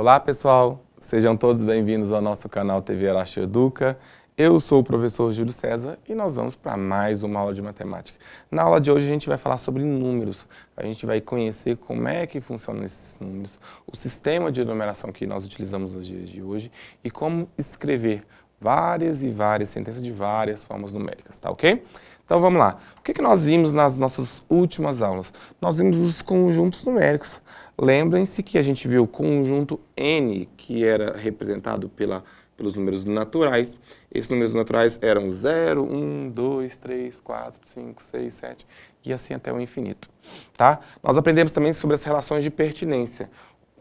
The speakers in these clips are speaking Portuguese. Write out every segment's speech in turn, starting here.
Olá pessoal, sejam todos bem-vindos ao nosso canal TV Araxo Educa. Eu sou o professor Júlio César e nós vamos para mais uma aula de matemática. Na aula de hoje a gente vai falar sobre números, a gente vai conhecer como é que funcionam esses números, o sistema de numeração que nós utilizamos nos dias de hoje e como escrever várias e várias sentenças de várias formas numéricas, tá ok? Então vamos lá. O que nós vimos nas nossas últimas aulas? Nós vimos os conjuntos numéricos. Lembrem-se que a gente viu o conjunto N, que era representado pelos números naturais. Esses números naturais eram 0, 1, 2, 3, 4, 5, 6, 7 e assim até o infinito. Tá? Nós aprendemos também sobre as relações de pertinência.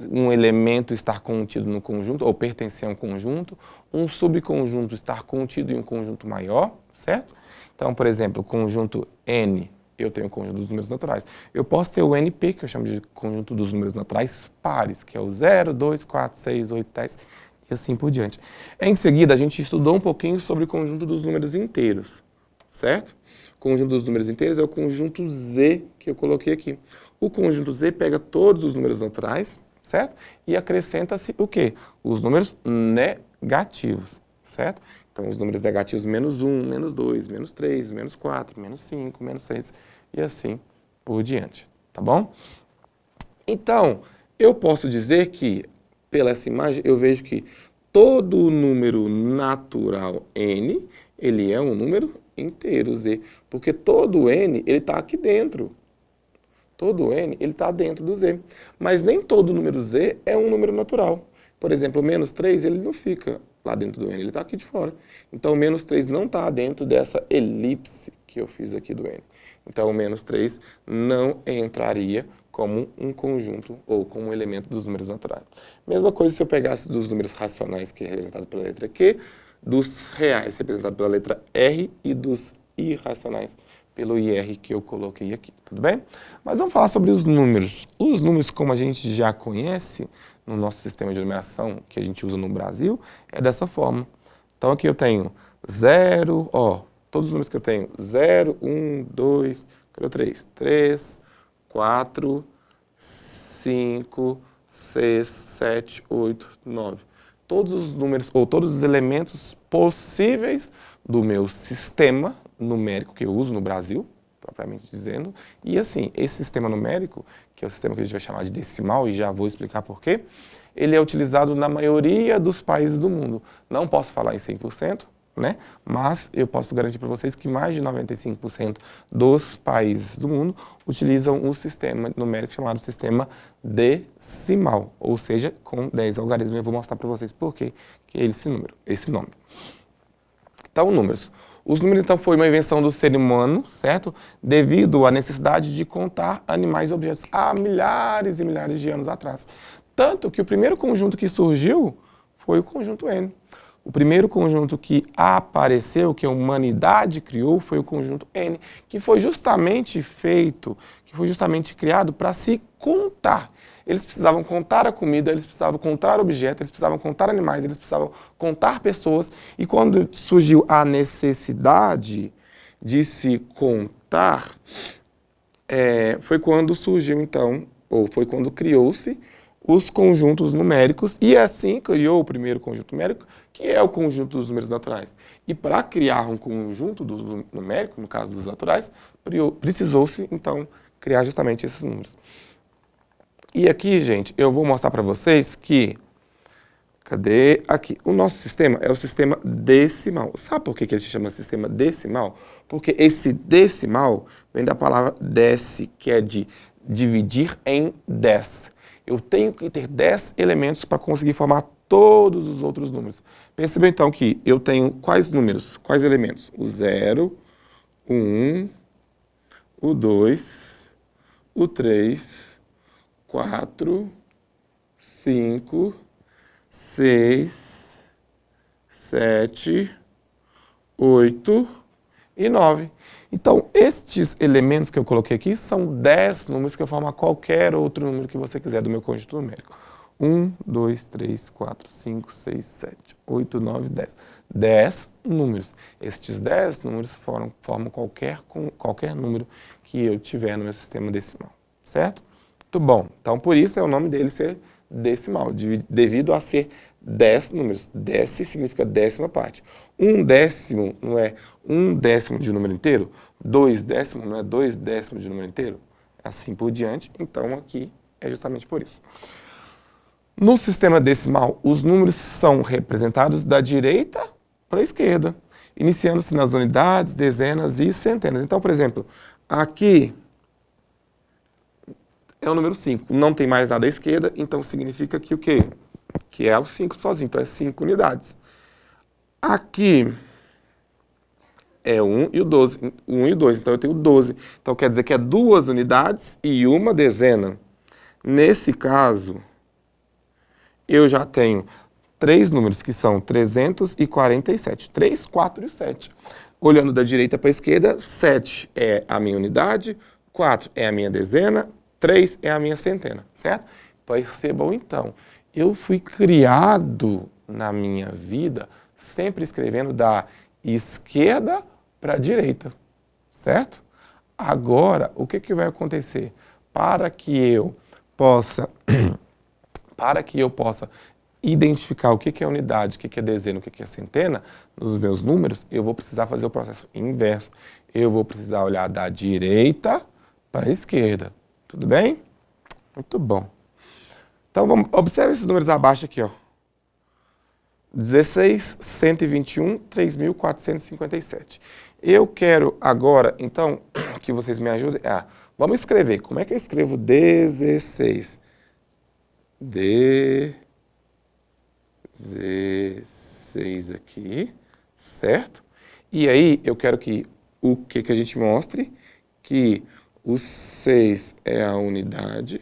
Um elemento estar contido no conjunto, ou pertencer a um conjunto, um subconjunto estar contido em um conjunto maior, certo? Então, por exemplo, o conjunto N, eu tenho o conjunto dos números naturais. Eu posso ter o NP, que eu chamo de conjunto dos números naturais pares, que é o 0, 2, 4, 6, 8, 10 e assim por diante. Em seguida, a gente estudou um pouquinho sobre o conjunto dos números inteiros, certo? O conjunto dos números inteiros é o conjunto Z que eu coloquei aqui. O conjunto Z pega todos os números naturais, certo? E acrescenta-se o quê? Os números negativos, certo? Então, os números negativos menos 1, menos 2, menos 3, menos 4, menos 5, menos 6 e assim por diante, tá bom? Então, eu posso dizer que, pela essa imagem, eu vejo que todo número natural N, ele é um número inteiro Z, porque todo N, ele está aqui dentro. Todo N, ele está dentro do Z. Mas nem todo número Z é um número natural. Por exemplo, o menos 3, ele não fica lá dentro do N, ele está aqui de fora. Então, o menos 3 não está dentro dessa elipse que eu fiz aqui do N. Então, o menos 3 não entraria como um conjunto ou como um elemento dos números naturais. Mesma coisa se eu pegasse dos números racionais, que é representado pela letra Q, dos reais, representado pela letra R, e dos irracionais, pelo IR que eu coloquei aqui, tudo bem? Mas vamos falar sobre os números. Os números, como a gente já conhece no nosso sistema de numeração que a gente usa no Brasil, é dessa forma. Então aqui eu tenho 0, todos os números que eu tenho, 0, 1, 2, 3, 4, 5, 6, 7, 8, 9. Todos os números, ou todos os elementos possíveis do meu sistema numérico que eu uso no Brasil, propriamente dizendo. E assim, esse sistema numérico, que é o sistema que a gente vai chamar de decimal, e já vou explicar por quê, ele é utilizado na maioria dos países do mundo. Não posso falar em 100%, né? Mas eu posso garantir para vocês que mais de 95% dos países do mundo utilizam um sistema numérico chamado sistema decimal, ou seja, com 10 algarismos. Eu vou mostrar para vocês por que é esse nome. Então, números. Os números, então, foi uma invenção do ser humano, certo? Devido à necessidade de contar animais e objetos há milhares e milhares de anos atrás. Tanto que o primeiro conjunto que surgiu foi o conjunto N. O primeiro conjunto que apareceu, que a humanidade criou, foi o conjunto N, que foi justamente criado para se contar. Eles precisavam contar a comida, eles precisavam contar objetos, eles precisavam contar animais, eles precisavam contar pessoas. E quando surgiu a necessidade de se contar, foi quando surgiu então, ou foi quando criou-se os conjuntos numéricos, e assim criou o primeiro conjunto numérico, que é o conjunto dos números naturais. E para criar um conjunto numérico, no caso dos naturais, precisou-se, então, criar justamente esses números. E aqui, gente, eu vou mostrar para vocês que, cadê? Aqui, o nosso sistema é o sistema decimal. Sabe por que ele se chama sistema decimal? Porque esse decimal vem da palavra dec, que é de dividir em 10. Eu tenho que ter 10 elementos para conseguir formar todos os outros números. Perceba então que eu tenho quais números, quais elementos? O 0, o 1, o 2, o 3, 4, 5, 6, 7, 8 e 9. Então, estes elementos que eu coloquei aqui são 10 números que formam qualquer outro número que você quiser do meu conjunto numérico. 1, 2, 3, 4, 5, 6, 7, 8, 9, 10. 10 números. Estes 10 números formam qualquer número que eu tiver no meu sistema decimal, certo? Muito bom. Então, por isso é o nome dele ser decimal, devido a ser 10 números. 10 significa décima parte. 1/10 não é 1/10 de número inteiro? 2/10 não é 2/10 de número inteiro? Assim por diante. Então, aqui é justamente por isso. No sistema decimal, os números são representados da direita para a esquerda, iniciando-se nas unidades, dezenas e centenas. Então, por exemplo, aqui é o número 5. Não tem mais nada à esquerda, então significa que o quê? Que é o 5 sozinho, então é 5 unidades. Aqui é 1 e o 12. 1 e o 2, então eu tenho 12. Então quer dizer que é 2 unidades e uma dezena. Nesse caso, eu já tenho 3 números que são 347. 3, 4 e 7. Olhando da direita para a esquerda, 7 é a minha unidade, 4 é a minha dezena, 3 é a minha centena, certo? Percebam então, eu fui criado na minha vida sempre escrevendo da esquerda para a direita, certo? Agora, o que vai acontecer? Para que eu possa identificar o que é unidade, o que é dezena, o que é centena, nos meus números, eu vou precisar fazer o processo inverso. Eu vou precisar olhar da direita para a esquerda. Tudo bem? Muito bom. Então, observe esses números abaixo aqui, ó. 16, 121, 3.457. Eu quero agora, então, que vocês me ajudem. Vamos escrever. Como é que eu escrevo 16? 16 aqui, certo? E aí, eu quero que o que a gente mostre? Que o 6 é a unidade.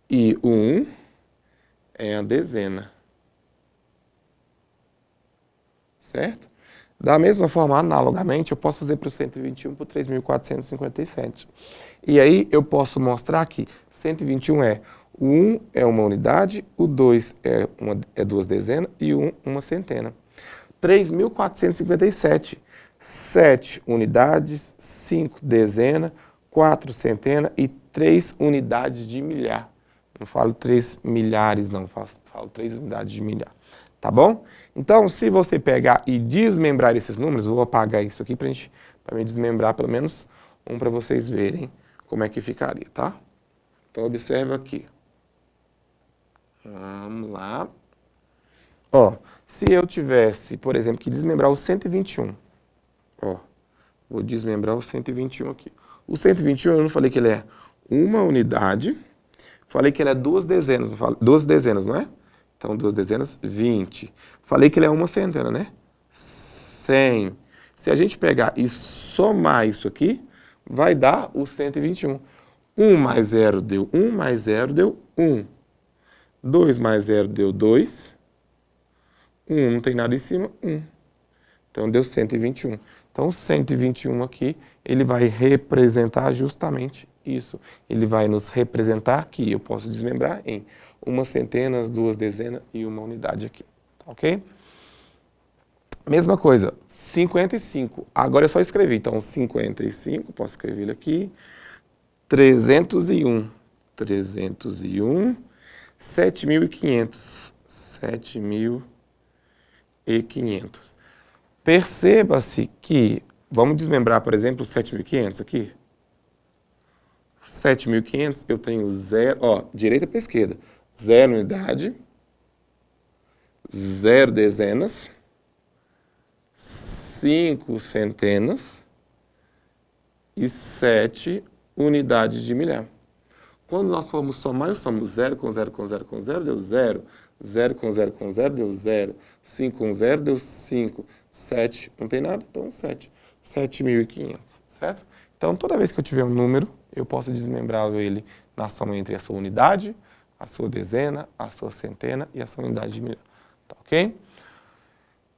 E o 1 é a dezena. Certo? Da mesma forma, analogamente, eu posso fazer para o 121 para o 3.457. E aí eu posso mostrar que 121 o 1 é uma unidade, o 2 é 2 dezenas e o 1 uma centena. 3.457, 7 unidades, 5 dezenas, 4 centenas e 3 unidades de milhar. Não falo 3 milhares, não, falo 3 unidades de milhar. Tá bom? Então, se você pegar e desmembrar esses números, eu vou apagar isso aqui para me desmembrar pelo menos um para vocês verem como é que ficaria, tá? Então, observa aqui. Vamos lá. Ó, se eu tivesse, por exemplo, que desmembrar o 121. Ó, vou desmembrar o 121 aqui. O 121, eu não falei que ele é uma unidade. Falei que ele é 2 dezenas, 2 dezenas, não é? Então, 2 dezenas, 20. Falei que ele é uma centena, né? 100. Se a gente pegar e somar isso aqui, vai dar o 121. 1 mais 0 deu 1, mais 0 deu 1. 2 mais 0 deu 2. 1 não tem nada em cima, 1. Então, deu 121. Então, o 121 aqui, ele vai representar justamente isso. Ele vai nos representar que eu posso desmembrar em uma centena, 2 dezenas e uma unidade aqui. Tá ok? Mesma coisa, 55. Agora é só escrever. Então, 55, posso escrever ele aqui. 301. 301. 7.500. 7.500. Perceba-se que, vamos desmembrar, por exemplo, 7.500 aqui. 7.500, eu tenho 0, direita para esquerda. 0 unidade, 0 dezenas, 5 centenas e 7 unidades de milhar. Quando nós formos somar, eu somo 0 com 0 com 0 com 0, deu 0. 0 com 0 com 0, deu 0. 5 com 0, deu 5. 7, não tem nada? Então 7. 7.500, certo? Então, toda vez que eu tiver um número, eu posso desmembrar ele na soma entre a sua unidade, a sua dezena, a sua centena e a sua unidade de milhar. Tá ok?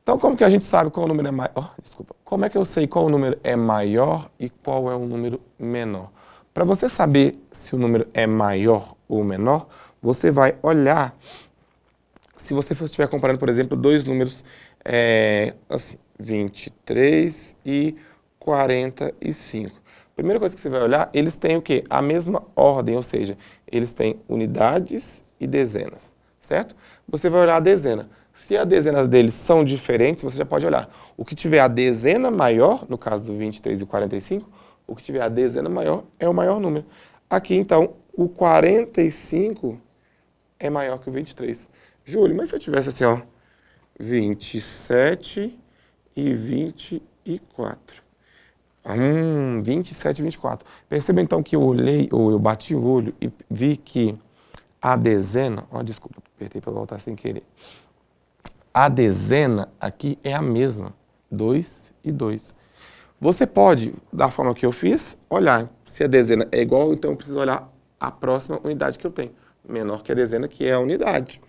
Então, como que a gente sabe qual o número é maior? Como é que eu sei qual o número é maior e qual é o número menor? Para você saber se o número é maior ou menor, você vai olhar, se você estiver comparando, por exemplo, dois números, assim, 23 e 45. Primeira coisa que você vai olhar, eles têm o quê? A mesma ordem, ou seja, eles têm unidades e dezenas, certo? Você vai olhar a dezena. Se as dezenas deles são diferentes, você já pode olhar. O que tiver a dezena maior, no caso do 23 e o 45, o que tiver a dezena maior é o maior número. Aqui, então, o 45 é maior que o 23. Júlio, mas se eu tivesse assim, ó, 27 e 24. 27 e 24. Perceba então que eu olhei, ou eu bati o olho e vi que a dezena, desculpa, apertei para voltar sem querer. A dezena aqui é a mesma, 2 e 2. Você pode, da forma que eu fiz, olhar se a dezena é igual, então eu preciso olhar a próxima unidade que eu tenho, menor que a dezena, que é a unidade.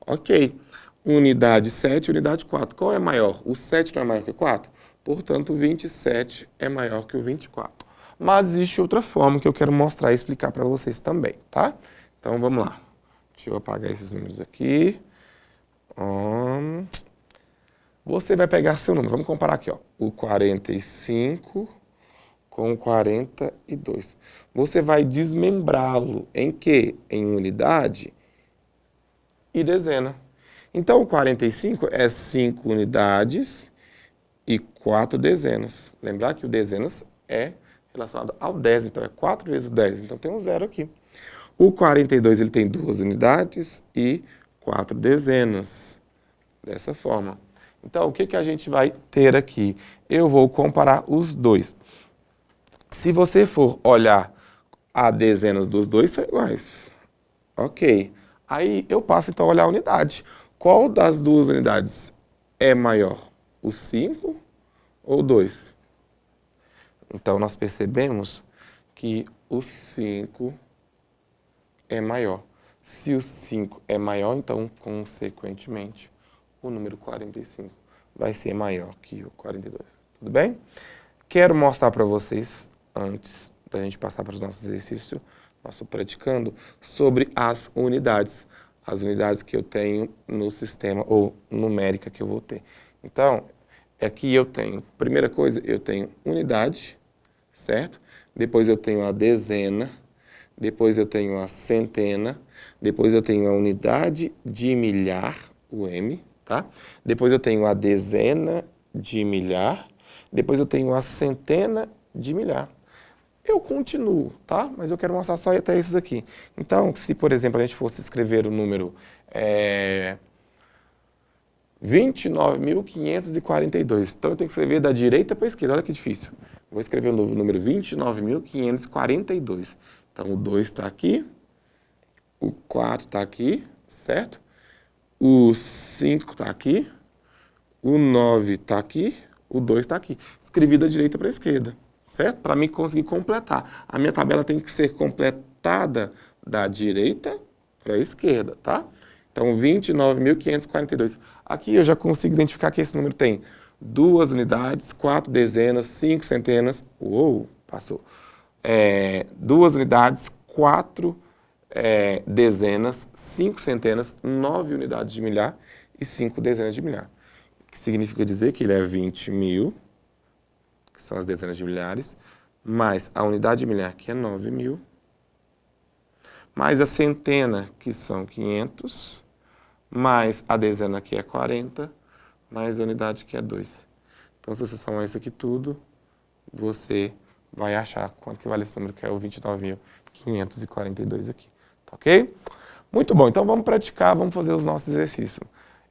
Ok, unidade 7, unidade 4. Qual é maior? O 7 não é maior que o 4? Portanto, o 27 é maior que o 24. Mas existe outra forma que eu quero mostrar e explicar para vocês também, tá? Então, vamos lá. Deixa eu apagar esses números aqui. Você vai pegar seu número. Vamos comparar aqui, ó. O 45 com o 42. Você vai desmembrá-lo em quê? Em unidade e dezena. Então, o 45 é 5 unidades e 4 dezenas. Lembrar que o dezenas é relacionado ao 10, então é 4 vezes o 10, então tem um zero aqui. O 42 ele tem 2 unidades e 4 dezenas, dessa forma. Então, o que a gente vai ter aqui? Eu vou comparar os dois. Se você for olhar as dezenas dos dois, são iguais. Ok. Aí eu passo então a olhar a unidade. Qual das duas unidades é maior? O 5 ou 2? Então, nós percebemos que o 5 é maior. Se o 5 é maior, então, consequentemente, o número 45 vai ser maior que o 42. Tudo bem? Quero mostrar para vocês, antes da gente passar para os nossos exercícios, nosso praticando, sobre as unidades. As unidades que eu tenho no sistema, ou numérica que eu vou ter. Então, aqui eu tenho, primeira coisa, eu tenho unidade, certo? Depois eu tenho a dezena, depois eu tenho a centena, depois eu tenho a unidade de milhar, o M, tá? Depois eu tenho a dezena de milhar, depois eu tenho a centena de milhar. Eu continuo, tá? Mas eu quero mostrar só até esses aqui. Então, se, por exemplo, a gente fosse escrever o número 29.542, então eu tenho que escrever da direita para a esquerda, olha que difícil. Vou escrever o número 29.542. Então, o 2 está aqui, o 4 está aqui, certo? O 5 está aqui, o 9 está aqui, o 2 está aqui. Escrevi da direita para a esquerda, certo? Para mim conseguir completar. A minha tabela tem que ser completada da direita para a esquerda, tá? Então, 29.542. Aqui eu já consigo identificar que esse número tem 2 unidades, 4 dezenas, 5 centenas. Uou, passou. 2 unidades, 4 dezenas, 5 centenas, 9 unidades de milhar e 5 dezenas de milhar. Que significa dizer que ele é 20.000, que são as dezenas de milhares, mais a unidade de milhar, que é 9.000, mais a centena, que são 500, mais a dezena, que é 40, mais a unidade, que é 2. Então, se você somar isso aqui tudo, você vai achar quanto que vale esse número, que é o 29.542 aqui. Tá ok? Muito bom, então vamos praticar, vamos fazer os nossos exercícios.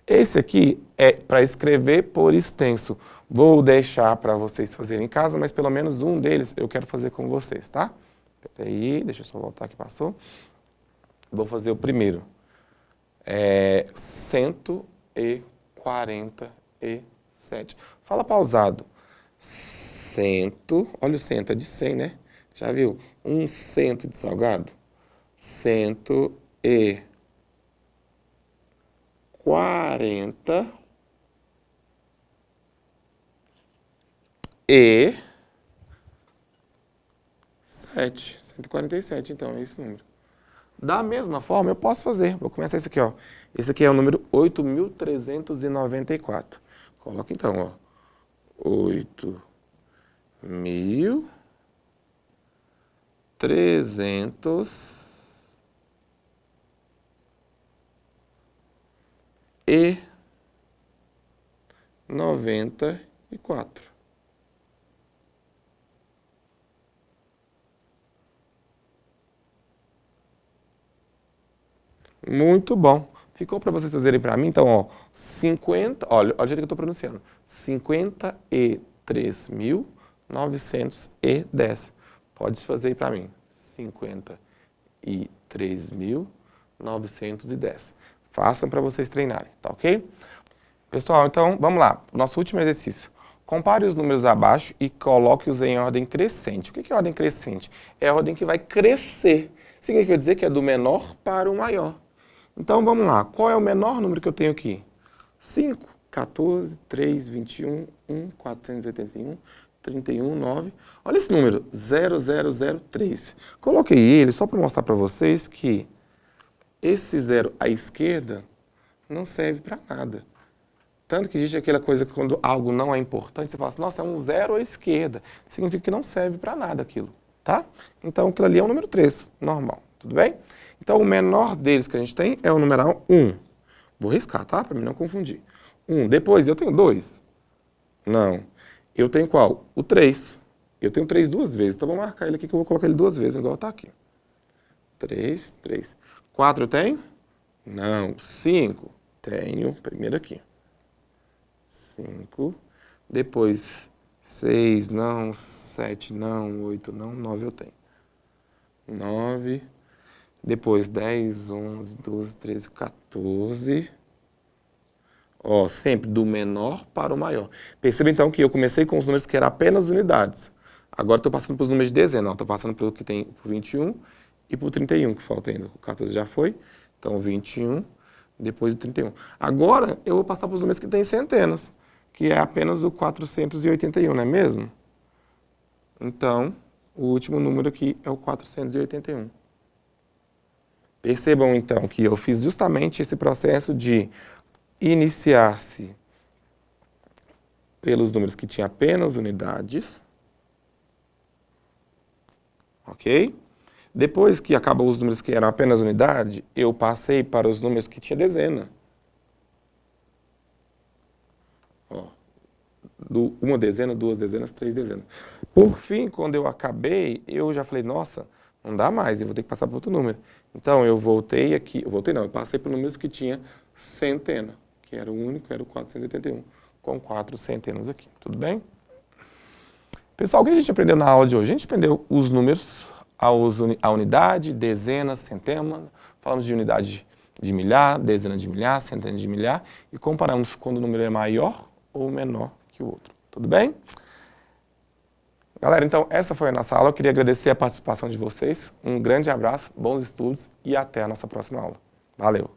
Esse aqui é para escrever por extenso. Vou deixar para vocês fazerem em casa, mas pelo menos um deles eu quero fazer com vocês, tá? Peraí, deixa eu só voltar que passou. Vou fazer o primeiro. 147. Fala pausado. Olha o cento, é de 100, né? Já viu? 100 de salgado. 147 147, então, é esse número. Da mesma forma, eu posso fazer. Vou começar esse aqui, ó. Esse aqui é o número 8.394. Coloca então, ó. 8.000 394. Muito bom. Ficou para vocês fazerem para mim? Então, ó, 50, olha o jeito que eu estou pronunciando. 53.910. Pode fazer aí para mim. 53.910. Façam para vocês treinarem, tá ok? Pessoal, então, vamos lá. Nosso último exercício. Compare os números abaixo e coloque-os em ordem crescente. O que é ordem crescente? É a ordem que vai crescer. Significa dizer que é do menor para o maior. Então, vamos lá. Qual é o menor número que eu tenho aqui? 5, 14, 3, 21, 1, 481, 31, 9. Olha esse número, 0003. Coloquei ele só para mostrar para vocês que esse zero à esquerda não serve para nada. Tanto que existe aquela coisa que quando algo não é importante, você fala assim, nossa, é um zero à esquerda. Significa que não serve para nada aquilo, tá? Então, aquilo ali é o número 3, normal, tudo bem? Então, o menor deles que a gente tem é o numeral 1. Vou riscar, tá? Para mim não confundir. 1. Depois, eu tenho 2? Não. Eu tenho qual? O 3. Eu tenho 3 duas vezes, então vou marcar ele aqui que eu vou colocar ele 2 vezes, igual está aqui. 3, 3. 4 eu tenho? Não. 5? Tenho. Primeiro aqui. 5. Depois, 6 não, 7 não, 8 não, 9 eu tenho. 9. Depois, 10, 11, 12, 13, 14. Ó, sempre do menor para o maior. Perceba então que eu comecei com os números que eram apenas unidades. Agora estou passando para os números de dezena. Estou passando pelo que tem por 21 e por 31, que falta ainda. O 14 já foi. Então, 21, depois o 31. Agora, eu vou passar para os números que tem centenas, que é apenas o 481, não é mesmo? Então, o último número aqui é o 481. Percebam, então, que eu fiz justamente esse processo de iniciar-se pelos números que tinham apenas unidades, ok? Depois que acabou os números que eram apenas unidade, eu passei para os números que tinha dezena. Ó, uma dezena, 2 dezenas, 3 dezenas. Por fim, quando eu acabei, eu já falei, nossa, não dá mais, eu vou ter que passar para outro número. Então, eu voltei aqui, eu passei para números que tinha centena, que era o único, era o 481, com 4 centenas aqui, tudo bem? Pessoal, o que a gente aprendeu na aula de hoje? A gente aprendeu os números, a unidade, dezena, centena, falamos de unidade de milhar, dezena de milhar, centena de milhar, e comparamos quando o número é maior ou menor que o outro, tudo bem? Galera, então essa foi a nossa aula. Eu queria agradecer a participação de vocês. Um grande abraço, bons estudos e até a nossa próxima aula. Valeu!